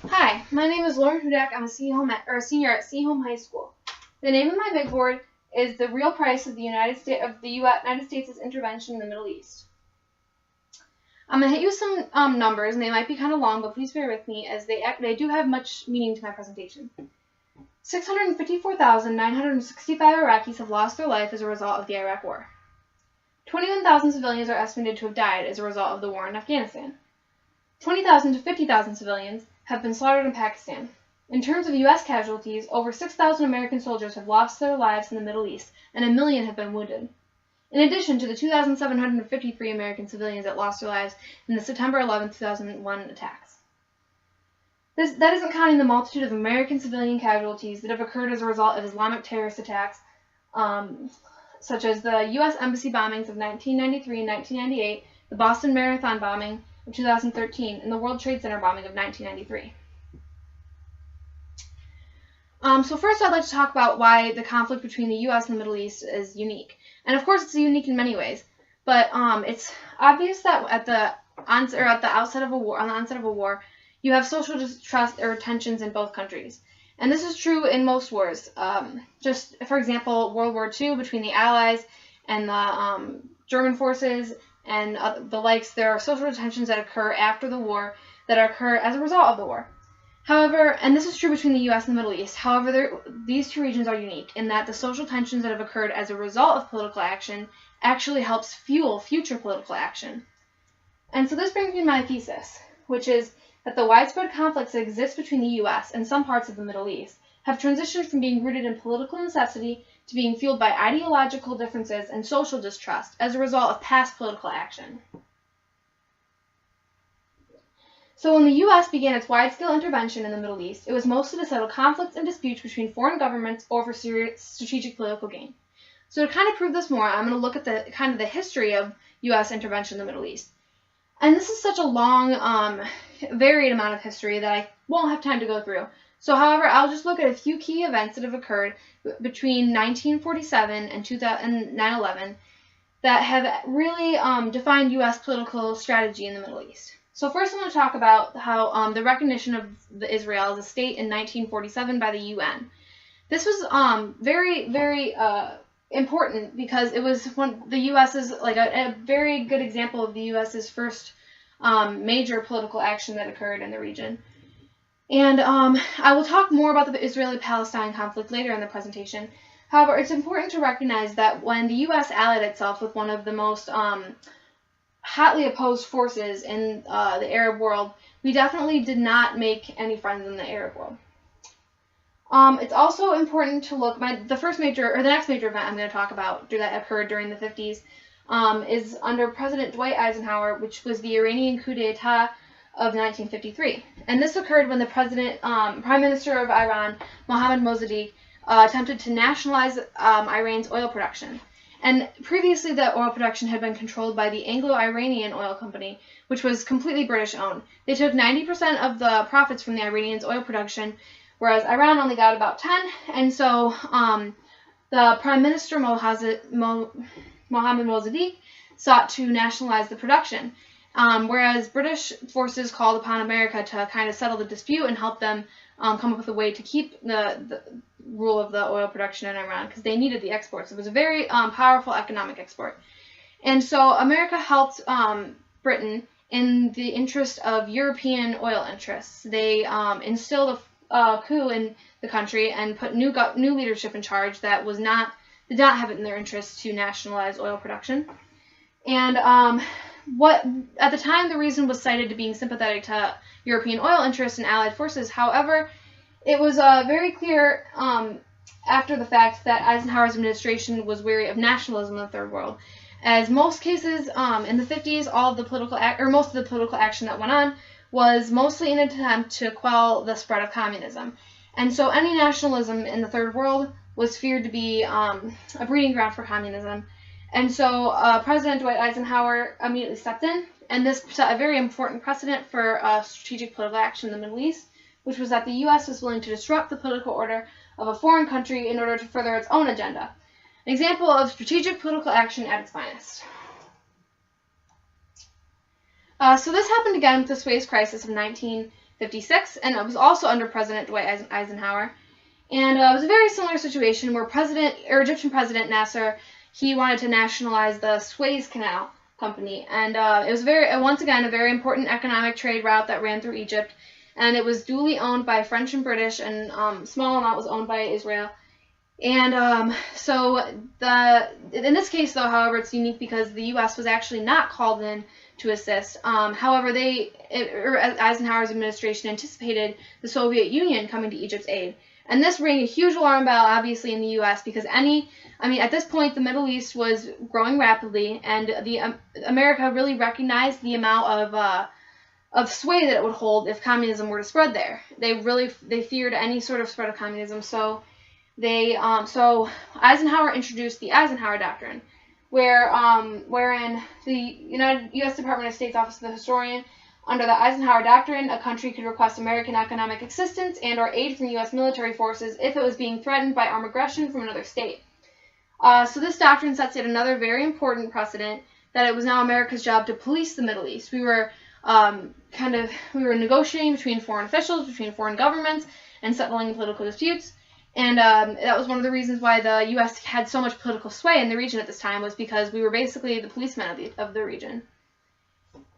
Hi, my name is Lauren Hudak. I'm a senior at Seaholm High School. The name of my big board is The Real Price of the United States' Intervention in the Middle East. I'm going to hit you with some numbers, and they might be kind of long, but please bear with me as they do have much meaning to my presentation. 654,965 Iraqis have lost their life as a result of the Iraq War. 21,000 civilians are estimated to have died as a result of the war in Afghanistan. 20,000 to 50,000 civilians have been slaughtered in Pakistan. In terms of U.S. casualties, over 6,000 American soldiers have lost their lives in the Middle East, and 1 million have been wounded. In addition to the 2,753 American civilians that lost their lives in the September 11, 2001 attacks. That isn't counting the multitude of American civilian casualties that have occurred as a result of Islamic terrorist attacks, such as the U.S. Embassy bombings of 1993 and 1998, the Boston Marathon bombing of 2013, and the World Trade Center bombing of 1993. So first I'd like to talk about why the conflict between the U.S. and the Middle East is unique. And of course it's unique in many ways, but it's obvious that at the onset of a war, you have social distrust or tensions in both countries. And this is true in most wars. Just for example, World War II between the Allies and the German forces and the likes, there are social tensions that occur after the war that occur as a result of the war. However, and this is true between the U.S. and the Middle East, however, these two regions are unique in that the social tensions that have occurred as a result of political action actually helps fuel future political action. And so this brings me to my thesis, which is that the widespread conflicts that exist between the U.S. and some parts of the Middle East have transitioned from being rooted in political necessity to being fueled by ideological differences and social distrust as a result of past political action. So when the U.S. began its wide-scale intervention in the Middle East, it was mostly to settle conflicts and disputes between foreign governments or for strategic political gain. So to kind of prove this more, I'm going to look at the history of U.S. intervention in the Middle East. And this is such a long, varied amount of history that I won't have time to go through. So, however, I'll just look at a few key events that have occurred between 1947 and 9/11 that have really defined U.S. political strategy in the Middle East. So first I'm going to talk about how the recognition of Israel as a state in 1947 by the UN. This was very, very important because it was the U.S.'s, like a very good example of the U.S.'s first major political action that occurred in the region. And I will talk more about the Israeli-Palestine conflict later in the presentation. However, it's important to recognize that when the U.S. allied itself with one of the most hotly opposed forces in the Arab world, we definitely did not make any friends in the Arab world. It's also important to look, the next major event I'm going to talk about that occurred during the 50s is under President Dwight Eisenhower, which was the Iranian coup d'etat of 1953. And this occurred when the Prime Minister of Iran, Mohammad Mossadegh, attempted to nationalize Iran's oil production. And previously, the oil production had been controlled by the Anglo-Iranian Oil Company, which was completely British-owned. They took 90% of the profits from the Iranians' oil production, whereas Iran only got about 10%. And so the Prime Minister, Mohammad Mossadegh, sought to nationalize the production, whereas British forces called upon America to kind of settle the dispute and help them come up with a way to keep the rule of the oil production in Iran because they needed the exports. It was a very powerful economic export. And so America helped Britain in the interest of European oil interests. They instilled a coup in the country and put new leadership in charge that did not have it in their interest to nationalize oil production. And at the time the reason was cited to being sympathetic to European oil interests and allied forces. However, it was very clear after the fact that Eisenhower's administration was wary of nationalism in the Third World. As most cases in the 50s, most of the political action that went on was mostly an attempt to quell the spread of communism. And so any nationalism in the Third World was feared to be a breeding ground for communism. And so President Dwight Eisenhower immediately stepped in, and this set a very important precedent for strategic political action in the Middle East, which was that the U.S. was willing to disrupt the political order of a foreign country in order to further its own agenda. An example of strategic political action at its finest. So this happened again with the Suez Crisis of 19 1956, and it was also under President Dwight Eisenhower. And it was a very similar situation where Egyptian President Nasser, he wanted to nationalize the Suez Canal Company, and it was once again a very important economic trade route that ran through Egypt, and it was duly owned by French and British, and small amount was owned by Israel. And so in this case, though, however, it's unique because the U.S. was actually not called in to assist. However, Eisenhower's administration anticipated the Soviet Union coming to Egypt's aid. And this rang a huge alarm bell, obviously, in the U.S. because at this point, the Middle East was growing rapidly, and America really recognized the amount of sway that it would hold if communism were to spread there. They feared any sort of spread of communism, so Eisenhower introduced the Eisenhower Doctrine, wherein the U.S. Department of State's Office of the Historian, under the Eisenhower Doctrine, a country could request American economic assistance and/or aid from U.S. military forces if it was being threatened by armed aggression from another state. So this doctrine sets yet another very important precedent that it was now America's job to police the Middle East. We were negotiating between foreign officials, between foreign governments, and settling political disputes. And that was one of the reasons why the U.S. had so much political sway in the region at this time, was because we were basically the policemen of the region.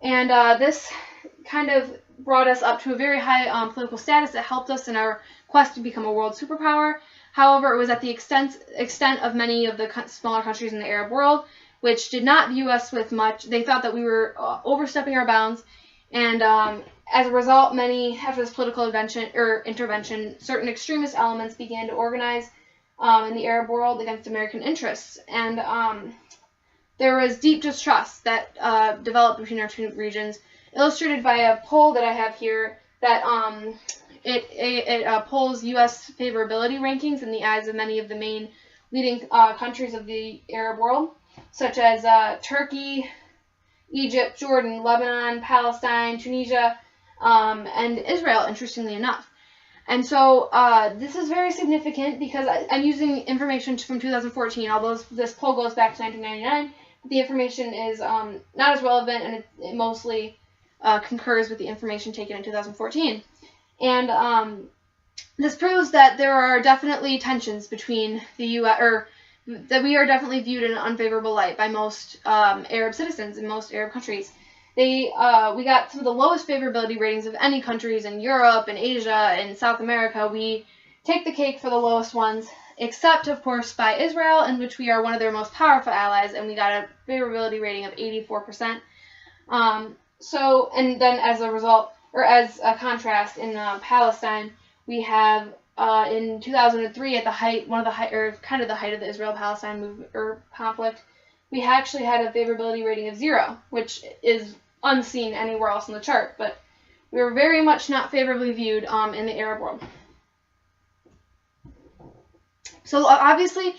And this kind of brought us up to a very high political status that helped us in our quest to become a world superpower. However, it was at the extent of many of the smaller countries in the Arab world, which did not view us with much. They thought that we were overstepping our bounds, and as a result, after this political intervention, certain extremist elements began to organize in the Arab world against American interests, and there was deep distrust that developed between our two regions, illustrated by a poll that I have here that it polls U.S. favorability rankings in the eyes of many of the main leading countries of the Arab world, such as Turkey, Egypt, Jordan, Lebanon, Palestine, Tunisia, and Israel, interestingly enough. And so this is very significant because I'm using information from 2014, although this poll goes back to 1999. The information is not as relevant, and it mostly concurs with the information taken in 2014. And this proves that there are definitely tensions between the U.S., or that we are definitely viewed in an unfavorable light by most Arab citizens in most Arab countries. We got some of the lowest favorability ratings of any countries in Europe and Asia and South America. We take the cake for the lowest ones, except, of course, by Israel, in which we are one of their most powerful allies, and we got a favorability rating of 84%. And then as a result, or as a contrast, in Palestine, we have in 2003, at the height, the height of the Israel-Palestine movement or conflict, we actually had a favorability rating of 0, which is unseen anywhere else on the chart. But we were very much not favorably viewed in the Arab world. So obviously,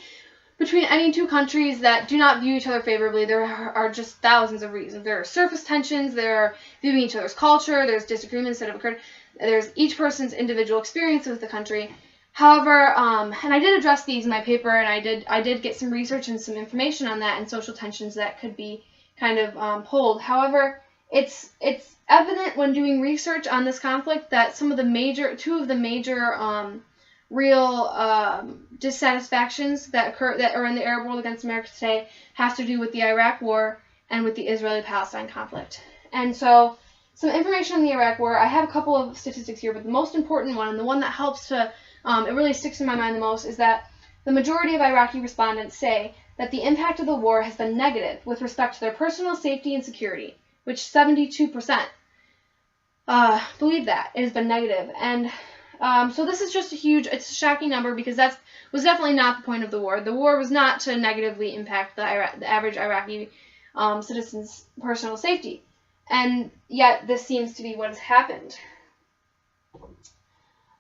between any two countries that do not view each other favorably, there are just thousands of reasons. There are surface tensions, there are viewing each other's culture, there's disagreements that have occurred, there's each person's individual experience with the country. However, and I did address these in my paper, and I did get some research and some information on that and social tensions that could be kind of pulled. However, it's evident when doing research on this conflict that two of the major real dissatisfactions that are in the Arab world against America today have to do with the Iraq War and with the Israeli-Palestine conflict. And so, some information on the Iraq War. I have a couple of statistics here, but the most important one, and the one that helps to, it really sticks in my mind the most, is that the majority of Iraqi respondents say that the impact of the war has been negative with respect to their personal safety and security, which 72% believe that it has been negative. And so this is just it's a shocking number, because that was definitely not the point of the war. The war was not to negatively impact the average Iraqi citizen's personal safety. And yet this seems to be what has happened.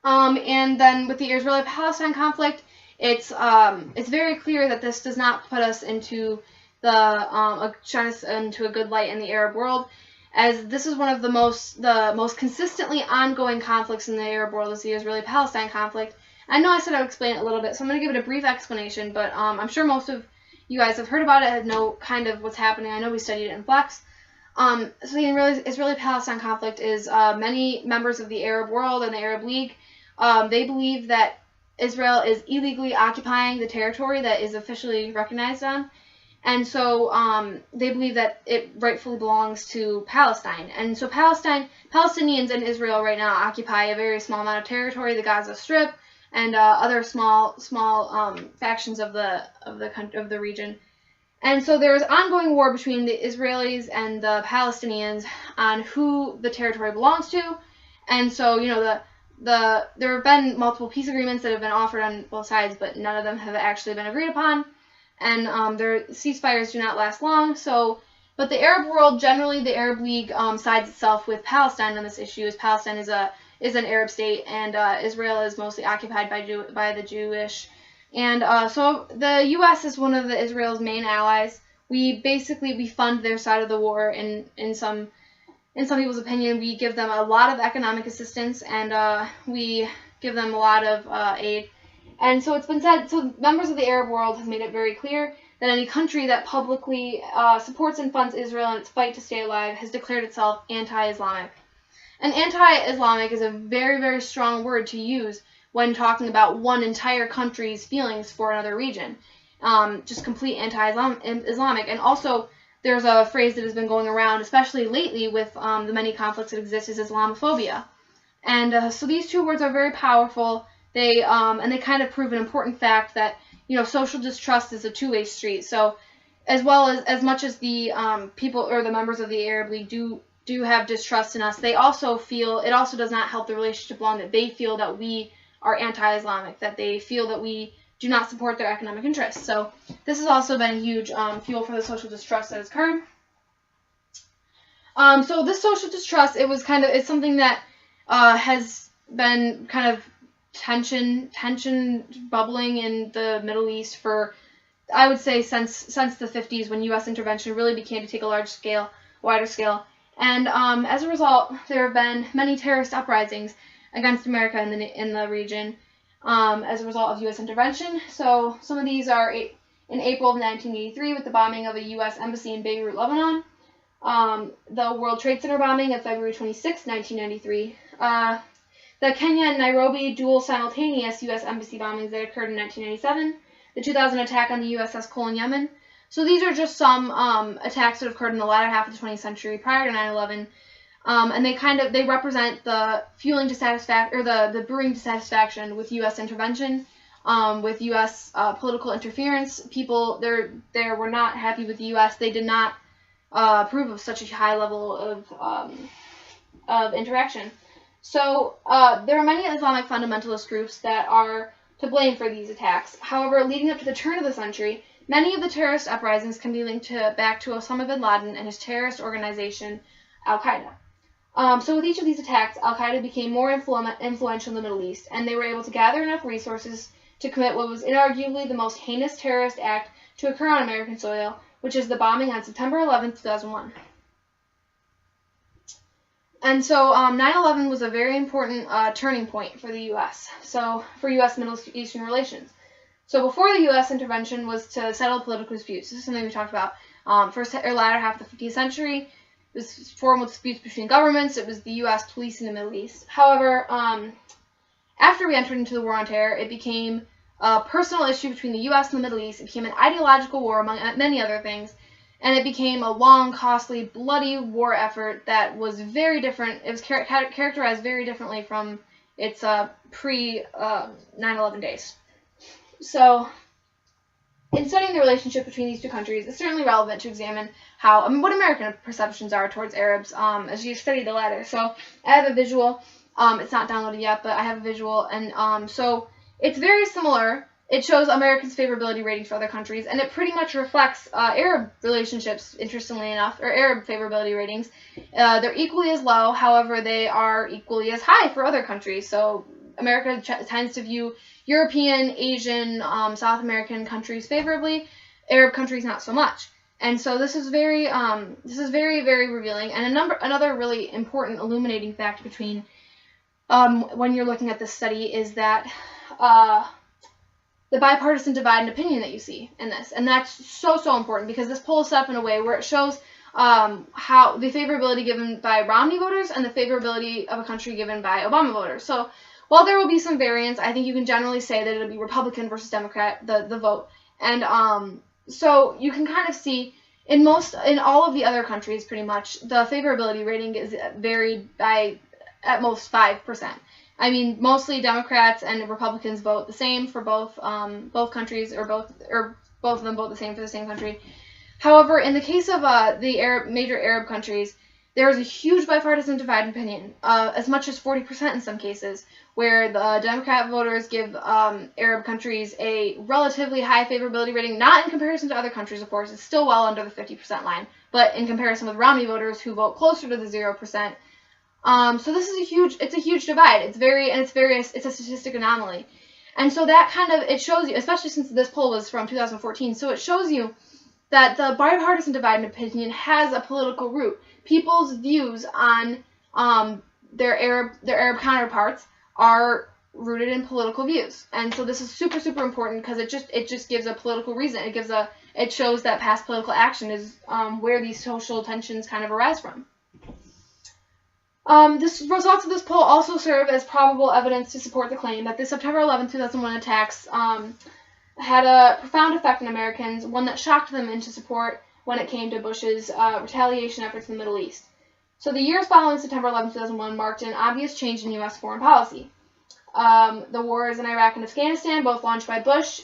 And then with the Israeli-Palestine conflict, it's very clear that this does not put us into into a good light in the Arab world, as this is one of the most consistently ongoing conflicts in the Arab world is the Israeli-Palestine conflict. I know I said I would explain it a little bit, so I'm going to give it a brief explanation, but I'm sure most of you guys have heard about it, know kind of what's happening. I know we studied it in Flex. So the Israeli-Palestine conflict is many members of the Arab world and the Arab League. They believe that Israel is illegally occupying the territory that is officially recognized on. And so they believe that it rightfully belongs to Palestine. And so Palestinians and Israel right now occupy a very small amount of territory, the Gaza Strip, and other small factions of the region. And so there's ongoing war between the Israelis and the Palestinians on who the territory belongs to. And so, you know, there have been multiple peace agreements that have been offered on both sides, but none of them have actually been agreed upon. And their ceasefires do not last long. So, but the Arab world, generally, the Arab League sides itself with Palestine on this issue, as Palestine is an Arab state, and Israel is mostly occupied by the Jewish. And so the U.S. is one of Israel's main allies. We fund their side of the war. In some people's opinion, we give them a lot of economic assistance, and we give them a lot of aid. And so it's been said, so members of the Arab world have made it very clear that any country that publicly supports and funds Israel in its fight to stay alive has declared itself anti-Islamic. And anti-Islamic is a very, very strong word to use when talking about one entire country's feelings for another region. Just complete anti-Islamic. And also, there's a phrase that has been going around, especially lately with the many conflicts that exist, is Islamophobia. And so these two words are very powerful. They kind of prove an important fact that, you know, social distrust is a two-way street. So as much as the people or the members of the Arab League do have distrust in us, they also feel it also does not help the relationship along that they feel that we are anti-Islamic, that they feel that we do not support their economic interests. So this has also been a huge fuel for the social distrust that has occurred. So this social distrust, it's something that has been kind of tension bubbling in the Middle East for, I would say, since the 50s, when U.S. intervention really began to take a wider scale. And as a result, there have been many terrorist uprisings against America in the region as a result of U.S. intervention. So some of these are in April of 1983 with the bombing of a U.S. embassy in Beirut, Lebanon. The World Trade Center bombing of February 26, 1993. The Kenya and Nairobi dual simultaneous U.S. embassy bombings that occurred in 1997. The 2000 attack on the USS Cole in Yemen. So these are just some attacks that occurred in the latter half of the 20th century prior to 9/11. And they represent the fueling dissatisfaction, or the brewing dissatisfaction with U.S. intervention, with U.S. Political interference. People there were not happy with the U.S. They did not approve of such a high level of interaction. So there are many Islamic fundamentalist groups that are to blame for these attacks. However, leading up to the turn of the century, many of the terrorist uprisings can be linked back to Osama bin Laden and his terrorist organization, Al-Qaeda. So with each of these attacks, Al-Qaeda became more influential in the Middle East, and they were able to gather enough resources to commit what was inarguably the most heinous terrorist act to occur on American soil, which is the bombing on September 11, 2001. And so 9/11 was a very important turning point for the U.S., so for U.S. Middle Eastern relations. So before the U.S. intervention was to settle political disputes. This is something we talked about latter half of the 15th century. It was formal disputes between governments. It was the U.S. policing the Middle East. However, after we entered into the War on Terror, it became a personal issue between the U.S. and the Middle East. It became an ideological war, among many other things. And it became a long, costly, bloody war effort that was very different. It was characterized very differently from its pre-9/11 days. So, in studying the relationship between these two countries, it's certainly relevant to examine what American perceptions are towards Arabs as you study the latter. So, I have a visual. It's not downloaded yet, but I have a visual. And so, it's very similar. It shows Americans' favorability ratings for other countries, and it pretty much reflects Arab relationships, interestingly enough, or Arab favorability ratings. They're equally as low, however, they are equally as high for other countries. So America tends to view European, Asian, South American countries favorably, Arab countries not so much. And so this is very, very revealing. And another really important illuminating fact between when you're looking at this study is that the bipartisan divide in opinion that you see in this. And that's so important because this poll is set up in a way where it shows how the favorability given by Romney voters and the favorability of a country given by Obama voters. So while there will be some variance, I think you can generally say that it'll be Republican versus Democrat, the vote. And so you can kind of see in all of the other countries, pretty much, the favorability rating is varied by at most 5%. I mean, mostly Democrats and Republicans vote the same for both countries, or both of them vote the same for the same country. However, in the case of the major Arab countries, there is a huge bipartisan divide in opinion, as much as 40% in some cases, where the Democrat voters give Arab countries a relatively high favorability rating, not in comparison to other countries, of course. It's still well under the 50% line, but in comparison with Romney voters who vote closer to the 0%. So this is a huge divide. It's a statistic anomaly. And so that kind of, it shows you, especially since this poll was from 2014, so it shows you that the bipartisan divide in opinion has a political root. People's views on their Arab counterparts are rooted in political views, and so this is super, super important because it just gives a political reason. It shows that past political action is where these social tensions kind of arise from. The results of this poll also serve as probable evidence to support the claim that the September 11, 2001 attacks had a profound effect on Americans, one that shocked them into support when it came to Bush's retaliation efforts in the Middle East. So the years following September 11, 2001 marked an obvious change in U.S. foreign policy. The wars in Iraq and Afghanistan, both launched by Bush,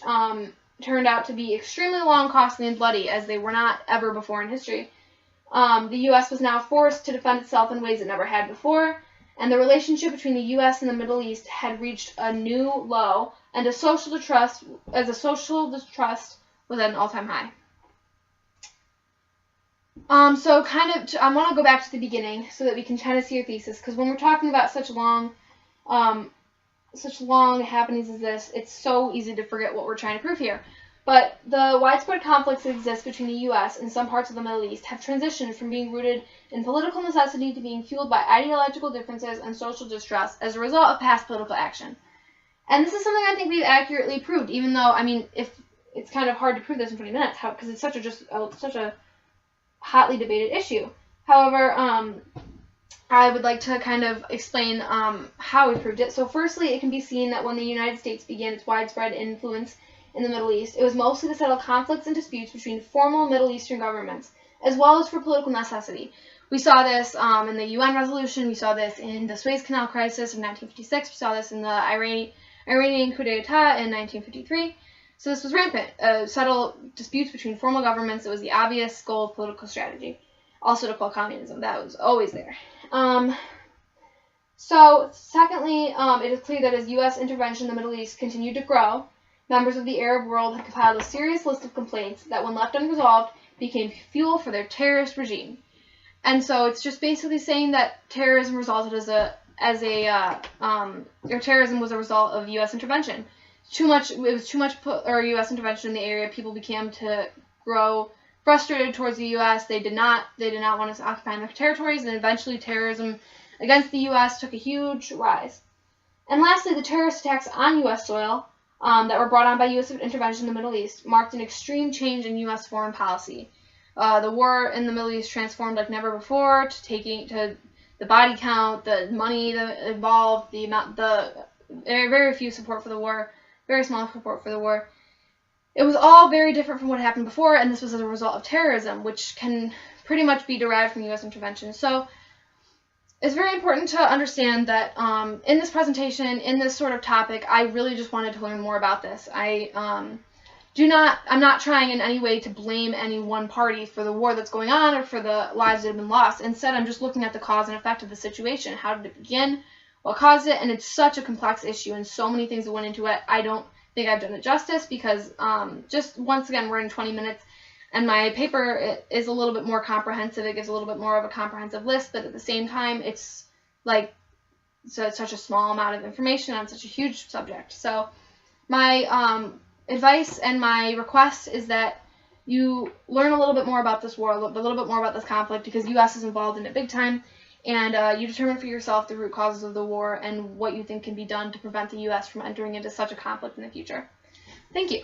turned out to be extremely long, costly, and bloody, as they were not ever before in history. The U.S. was now forced to defend itself in ways it never had before, and the relationship between the U.S. and the Middle East had reached a new low, and a social distrust was at an all-time high. So I want to go back to the beginning so that we can kind of see your thesis, because when we're talking about such long happenings as this, it's so easy to forget what we're trying to prove here. But the widespread conflicts that exist between the U.S. and some parts of the Middle East have transitioned from being rooted in political necessity to being fueled by ideological differences and social distrust as a result of past political action. And this is something I think we've accurately proved, even though, I mean, if it's kind of hard to prove this in 20 minutes, because it's such a hotly debated issue. However, I would like to kind of explain how we proved it. So firstly, it can be seen that when the United States began its widespread influence in the Middle East, it was mostly to settle conflicts and disputes between formal Middle Eastern governments, as well as for political necessity. We saw this in the UN resolution, we saw this in the Suez Canal crisis of 1956, we saw this in the Iranian coup d'etat in 1953. So this was rampant. Settle disputes between formal governments. It was the obvious goal of political strategy. Also to quell communism. That was always there. So secondly, it is clear that as U.S. intervention in the Middle East continued to grow, members of the Arab world had compiled a serious list of complaints that, when left unresolved, became fuel for their terrorist regime. And so it's just basically saying that terrorism resulted terrorism was a result of U.S. intervention. It was too much U.S. intervention in the area. People began to grow frustrated towards the U.S. They did not want us occupying their territories, and eventually terrorism against the U.S. took a huge rise. And lastly, the terrorist attacks on U.S. soil that were brought on by U.S. intervention in the Middle East marked an extreme change in U.S. foreign policy. The war in the Middle East transformed like never before, to the body count, the money that involved, the very few support for the war, very small support for the war. It was all very different from what happened before, and this was as a result of terrorism, which can pretty much be derived from U.S. intervention. So it's very important to understand that in this presentation, in this sort of topic, I really just wanted to learn more about this. I'm not trying in any way to blame any one party for the war that's going on or for the lives that have been lost. Instead, I'm just looking at the cause and effect of the situation. How did it begin? What caused it? And it's such a complex issue and so many things that went into it. I don't think I've done it justice because just once again, we're in 20 minutes. And my paper is a little bit more comprehensive. It gives a little bit more of a comprehensive list, but at the same time, it's such a small amount of information on such a huge subject. So my advice and my request is that you learn a little bit more about this war, a little bit more about this conflict, because U.S. is involved in it big time, and you determine for yourself the root causes of the war and what you think can be done to prevent the U.S. from entering into such a conflict in the future. Thank you.